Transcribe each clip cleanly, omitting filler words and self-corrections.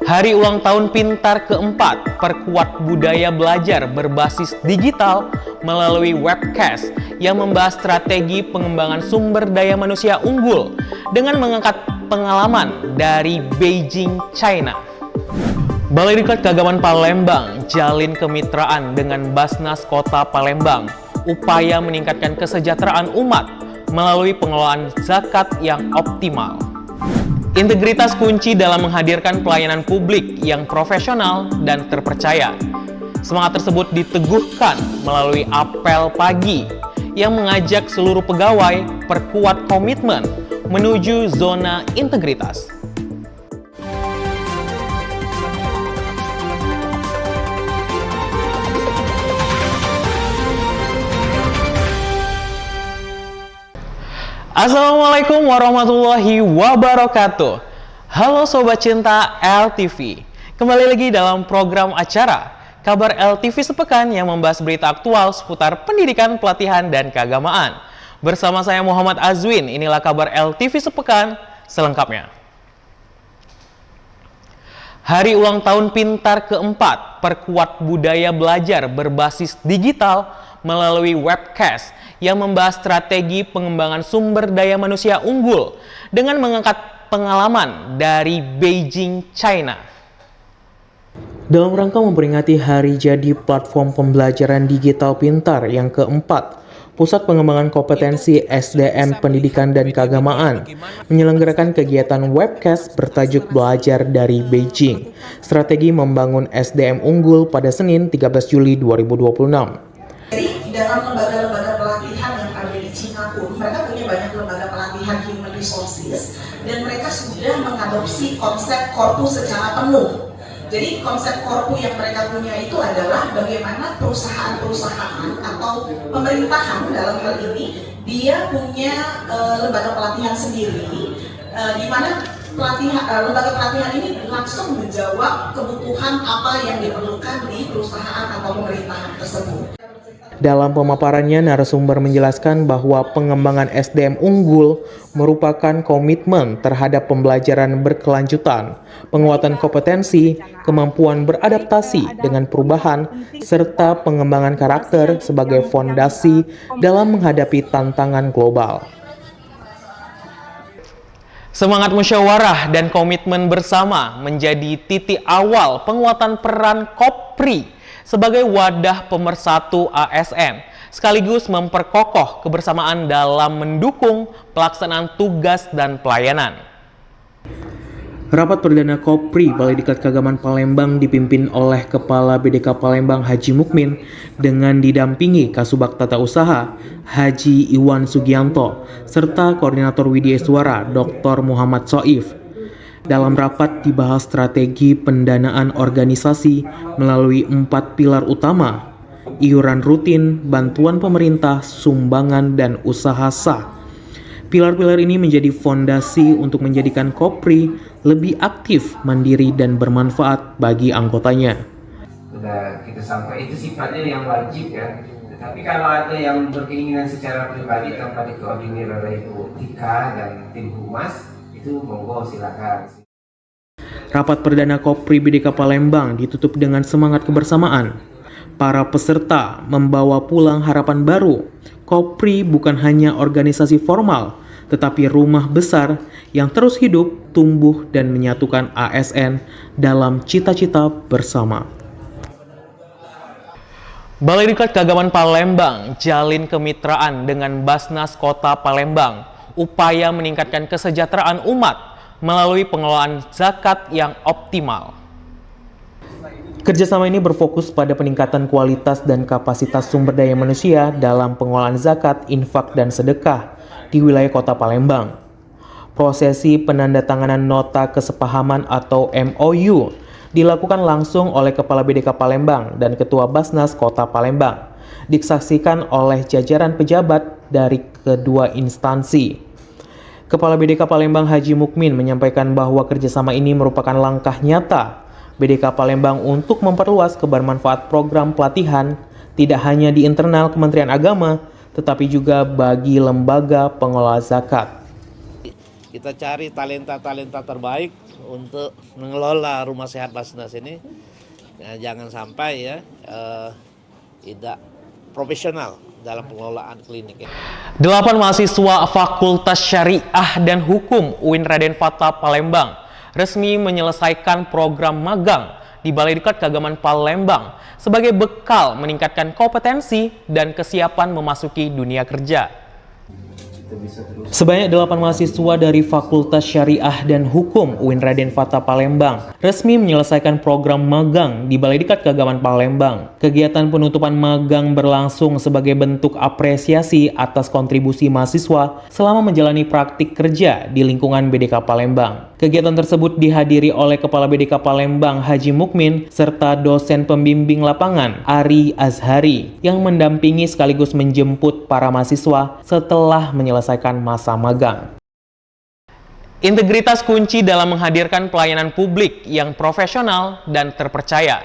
Hari ulang tahun pintar keempat, perkuat budaya belajar berbasis digital melalui webcast yang membahas strategi pengembangan sumber daya manusia unggul dengan mengangkat pengalaman dari Beijing, China. Balai Diklat Keagamaan Palembang jalin kemitraan dengan Basnas Kota Palembang, upaya meningkatkan kesejahteraan umat melalui pengelolaan zakat yang optimal. Integritas kunci dalam menghadirkan pelayanan publik yang profesional dan terpercaya. Semangat tersebut diteguhkan melalui apel pagi yang mengajak seluruh pegawai perkuat komitmen menuju zona integritas. Assalamualaikum warahmatullahi wabarakatuh. Halo Sobat Cinta LTV. Kembali lagi dalam program acara Kabar LTV Sepekan yang membahas berita aktual seputar pendidikan, pelatihan, dan keagamaan. Bersama saya Muhammad Azwin, inilah Kabar LTV Sepekan selengkapnya. Hari ulang tahun pintar keempat, perkuat budaya belajar berbasis digital melalui webcast yang membahas strategi pengembangan sumber daya manusia unggul dengan mengangkat pengalaman dari Beijing, China. Dalam rangka memperingati hari jadi platform pembelajaran digital pintar yang keempat, Pusat Pengembangan Kompetensi SDM Pendidikan dan Keagamaan menyelenggarakan kegiatan webcast bertajuk Belajar dari Beijing, Strategi Membangun SDM Unggul pada Senin 13 Juli 2026. Jadi dalam lembaga-lembaga pelatihan yang ada di Cina pun, mereka punya banyak lembaga pelatihan human resources dan mereka sudah mengadopsi konsep korpu secara penuh. Jadi konsep korpu yang mereka punya itu adalah bagaimana perusahaan-perusahaan atau pemerintahan dalam hal ini dia punya lembaga pelatihan sendiri, di mana lembaga pelatihan ini langsung menjawab kebutuhan apa yang diperlukan di perusahaan atau pemerintahan tersebut. Dalam pemaparannya, narasumber menjelaskan bahwa pengembangan SDM unggul merupakan komitmen terhadap pembelajaran berkelanjutan, penguatan kompetensi, kemampuan beradaptasi dengan perubahan, serta pengembangan karakter sebagai fondasi dalam menghadapi tantangan global. Semangat musyawarah dan komitmen bersama menjadi titik awal penguatan peran Kopri sebagai wadah pemersatu ASN, sekaligus memperkokoh kebersamaan dalam mendukung pelaksanaan tugas dan pelayanan. Rapat perdana Kopri Balai Diklat Keagamaan Palembang dipimpin oleh Kepala BDK Palembang Haji Mukmin dengan didampingi Kasubag Tata Usaha Haji Iwan Sugianto serta Koordinator Widya Suara Dr. Muhammad Soif. Dalam rapat dibahas strategi pendanaan organisasi melalui 4 pilar utama, iuran rutin, bantuan pemerintah, sumbangan, dan usaha sah. Pilar-pilar ini menjadi fondasi untuk menjadikan Kopri lebih aktif, mandiri, dan bermanfaat bagi anggotanya. Sudah kita sampai, itu sifatnya yang wajib ya. Tetapi kalau ada yang berkeinginan secara pribadi tanpa dikoordinir oleh Ibu Tika dan tim Humas, itu monggo silakan. Rapat perdana Kopri BDK Palembang ditutup dengan semangat kebersamaan. Para peserta membawa pulang harapan baru. Kopri bukan hanya organisasi formal, tetapi rumah besar yang terus hidup, tumbuh, dan menyatukan ASN dalam cita-cita bersama. Balai Diklat Keagamaan Palembang jalin kemitraan dengan Basnas Kota Palembang, upaya meningkatkan kesejahteraan umat melalui pengelolaan zakat yang optimal. Kerjasama ini berfokus pada peningkatan kualitas dan kapasitas sumber daya manusia dalam pengelolaan zakat, infak, dan sedekah di wilayah Kota Palembang. Prosesi penandatanganan nota kesepahaman atau MOU dilakukan langsung oleh Kepala BDK Palembang dan Ketua Basnas Kota Palembang, disaksikan oleh jajaran pejabat dari kedua instansi. Kepala BDK Palembang Haji Mukmin menyampaikan bahwa kerjasama ini merupakan langkah nyata BDK Palembang untuk memperluas kebermanfaat program pelatihan tidak hanya di internal Kementerian Agama, tetapi juga bagi lembaga pengelola zakat. Kita cari talenta-talenta terbaik untuk mengelola rumah sehat Basnas ini. Nah, jangan sampai ya tidak profesional dalam pengelolaan klinik. 8 mahasiswa Fakultas Syariah dan Hukum UIN Raden Fatah Palembang resmi menyelesaikan program magang di Balai Diklat Keagamaan Palembang sebagai bekal meningkatkan kompetensi dan kesiapan memasuki dunia kerja. Sebanyak 8 mahasiswa dari Fakultas Syariah dan Hukum UIN Raden Fatah Palembang resmi menyelesaikan program magang di Balai Diklat Keagamaan Palembang. Kegiatan penutupan magang berlangsung sebagai bentuk apresiasi atas kontribusi mahasiswa selama menjalani praktik kerja di lingkungan BDK Palembang. Kegiatan tersebut dihadiri oleh Kepala BDK Palembang Haji Mukmin serta dosen pembimbing lapangan Ari Azhari yang mendampingi sekaligus menjemput para mahasiswa setelah menyelesaikan masa magang. Integritas kunci dalam menghadirkan pelayanan publik yang profesional dan terpercaya.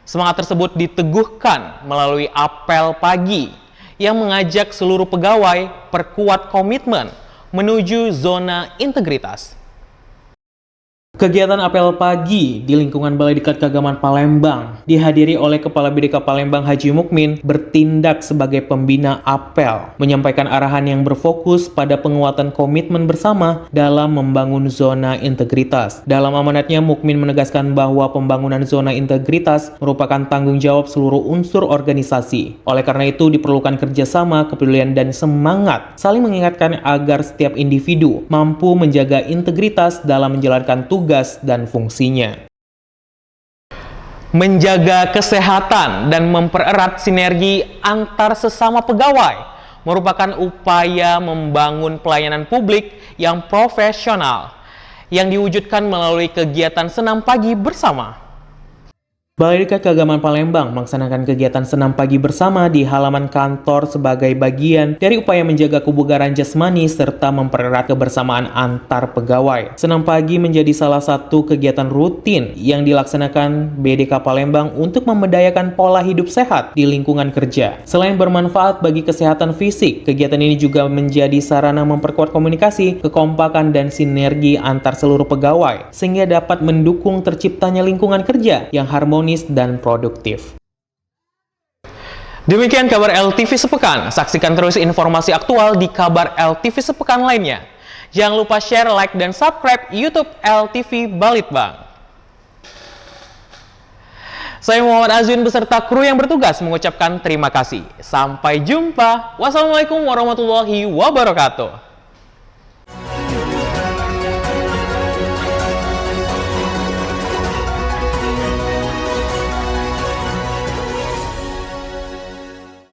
Semangat tersebut diteguhkan melalui apel pagi yang mengajak seluruh pegawai perkuat komitmen menuju zona integritas. Kegiatan apel pagi di lingkungan Balai Diklat Keagamaan Palembang dihadiri oleh Kepala BDK Palembang Haji Mukmin bertindak sebagai pembina apel, menyampaikan arahan yang berfokus pada penguatan komitmen bersama dalam membangun zona integritas. Dalam amanatnya, Mukmin menegaskan bahwa pembangunan zona integritas merupakan tanggung jawab seluruh unsur organisasi. Oleh karena itu, diperlukan kerjasama, kepedulian, dan semangat saling mengingatkan agar setiap individu mampu menjaga integritas dalam menjalankan tugas dan fungsinya. Menjaga kesehatan dan mempererat sinergi antar sesama pegawai merupakan upaya membangun pelayanan publik yang profesional yang diwujudkan melalui kegiatan senam pagi bersama. Balai Diklat Keagamaan Palembang melaksanakan kegiatan senam pagi bersama di halaman kantor sebagai bagian dari upaya menjaga kebugaran jasmani serta mempererat kebersamaan antar pegawai. Senam pagi menjadi salah satu kegiatan rutin yang dilaksanakan BDK Palembang untuk memberdayakan pola hidup sehat di lingkungan kerja. Selain bermanfaat bagi kesehatan fisik, kegiatan ini juga menjadi sarana memperkuat komunikasi, kekompakan, dan sinergi antar seluruh pegawai sehingga dapat mendukung terciptanya lingkungan kerja yang harmonis dan produktif. Demikian kabar LTV Sepekan. Saksikan terus informasi aktual di kabar LTV Sepekan lainnya. Jangan lupa share, like, dan subscribe YouTube LTV Balitbang. Saya Muhammad Azwin beserta kru yang bertugas mengucapkan terima kasih. Sampai jumpa. Wassalamualaikum warahmatullahi wabarakatuh.